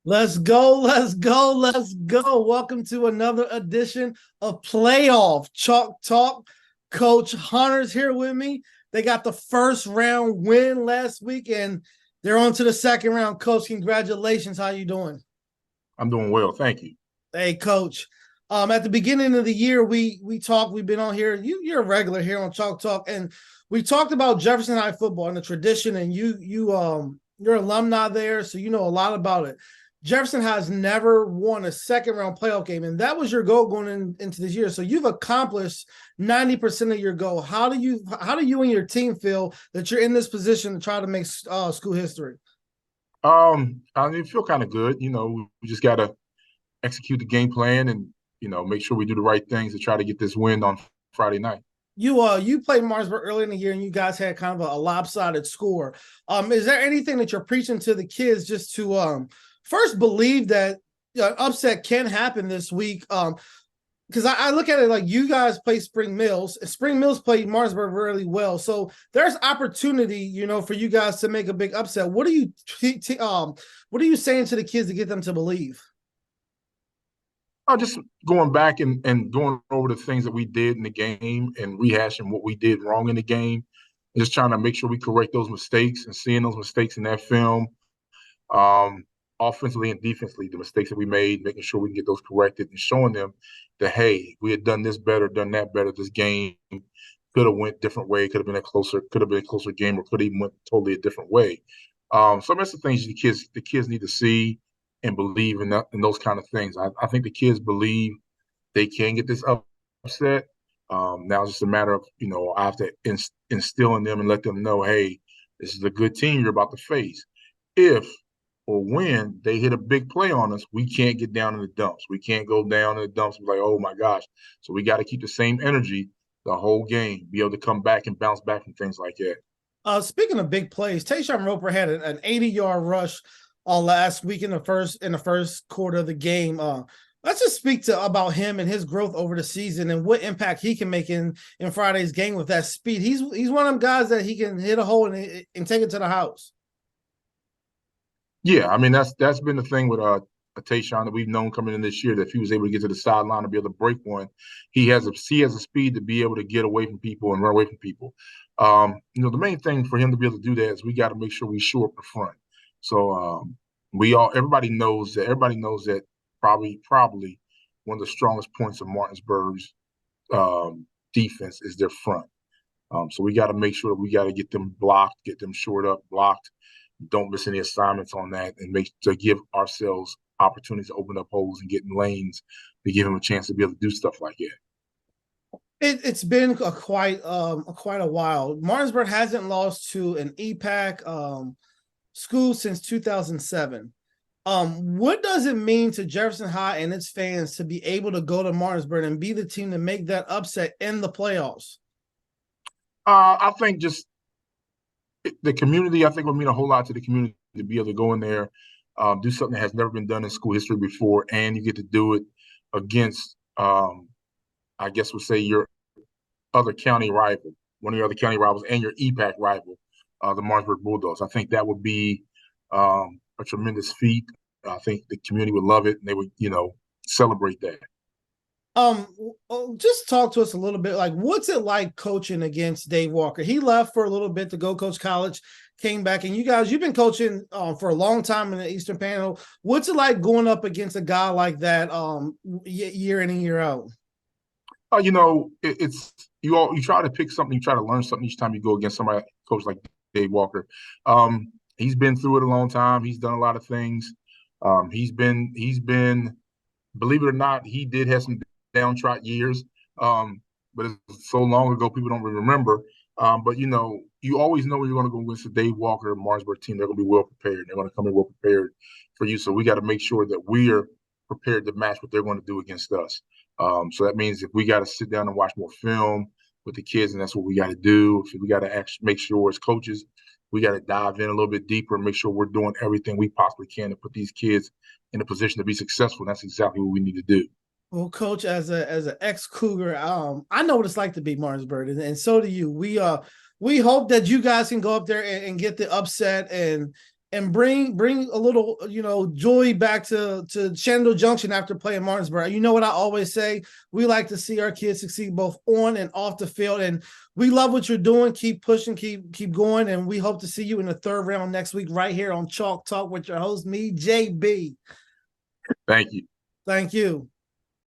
Let's go, let's go, let's go. Welcome to another edition of Playoff Chalk Talk. Coach Hunter's here with me. They got the first round win last week, and they're on to the second round. Coach, congratulations. How you doing? I'm doing well, thank you. Hey, Coach. At the beginning of the year, we talked. We've been on here. You're a regular here on Chalk Talk, and we talked about Jefferson High football and the tradition. And you're alumni there, so you know a lot about it. Jefferson has never won a second round playoff game, and that was your goal going into this year. So you've accomplished 90% of your goal. How do you and your team feel that you're in this position to try to make school history? I mean, feel kind of good. We just got to execute the game plan and make sure we do the right things to try to get this win on Friday night. You played Martinsburg early in the year, and you guys had kind of a lopsided score. Is there anything that you're preaching to the kids just to first believe that upset can happen this week? Because I look at it like you guys play Spring Mills. Spring Mills played Martinsburg really well, so there's opportunity, for you guys to make a big upset. What are you saying to the kids to get them to believe? Just going back and going over the things that we did in the game and rehashing what we did wrong in the game, just trying to make sure we correct those mistakes and seeing those mistakes in that film, offensively and defensively, the mistakes that we made, making sure we can get those corrected and showing them that, hey, we had done this better, done that better. This game could have went different way, could have been a closer game, or could have even went totally a different way. So that's the things the kids need to see and believe in those kind of things. I think the kids believe they can get this upset. Now it's just a matter of, I have to instill in them and let them know, hey, this is a good team you're about to face. If or when they hit a big play on us, we can't get down in the dumps. We can't go down in the dumps and be like, oh my gosh. So we got to keep the same energy the whole game, be able to come back and bounce back from things like that. Speaking of big plays, Tayshawn Roper had an 80-yard rush last week in the first quarter of the game. Let's just speak about him and his growth over the season and what impact he can make in Friday's game with that speed. He's one of them guys that he can hit a hole and take it to the house. Yeah, I mean that's been the thing with Tayshawn that we've known coming in this year, that if he was able to get to the sideline and be able to break one, he has a speed to be able to get away from people and run away from people. The main thing for him to be able to do that is we got to make sure we shore up the front. So everybody knows that probably one of the strongest points of Martinsburg's defense is their front. So we got to make sure that we got to get them blocked, get them shored up, blocked. Don't miss any assignments on that, and make to give ourselves opportunities to open up holes and get in lanes to give them a chance to be able to do stuff like that. It's been quite a while. Martinsburg hasn't lost to an EPAC school since 2007. What does it mean to Jefferson High and its fans to be able to go to Martinsburg and be the team to make that upset in the playoffs? I think just the community, I think, would mean a whole lot to the community to be able to go in there, do something that has never been done in school history before, and you get to do it against, I guess we'll say, your other county rival, one of your other county rivals, and your EPAC rival, the Martinsburg Bulldogs. I think that would be a tremendous feat. I think the community would love it, and they would, celebrate that. Just talk to us a little bit. Like, what's it like coaching against Dave Walker? He left for a little bit to go coach college, came back, and you've been coaching for a long time in the Eastern Panel. What's it like going up against a guy like that year in and year out? It's you try to pick something, you try to learn something each time you go against somebody, coach like Dave Walker. He's been through it a long time. He's done a lot of things. He's been, believe it or not, he did have some downtrot years, but it's so long ago people don't really remember. But you always know when you're going to go against the Dave Walker Martinsburg team, they're going to be well prepared. They're going to come in well prepared for you. So we got to make sure that we are prepared to match what they're going to do against us. So that means if we got to sit down and watch more film with the kids, and that's what we got to do. If we got to actually make sure as coaches, we got to dive in a little bit deeper and make sure we're doing everything we possibly can to put these kids in a position to be successful. And that's exactly what we need to do. Well, Coach, as an ex-Cougar, I know what it's like to be Martinsburg, and so do you. We hope that you guys can go up there and get the upset and and bring a little, joy back to Shenandoah Junction after playing Martinsburg. You know what I always say? We like to see our kids succeed both on and off the field, and we love what you're doing. Keep pushing, keep going, and we hope to see you in the third round next week right here on Chalk Talk with your host, me, JB. Thank you. Thank you.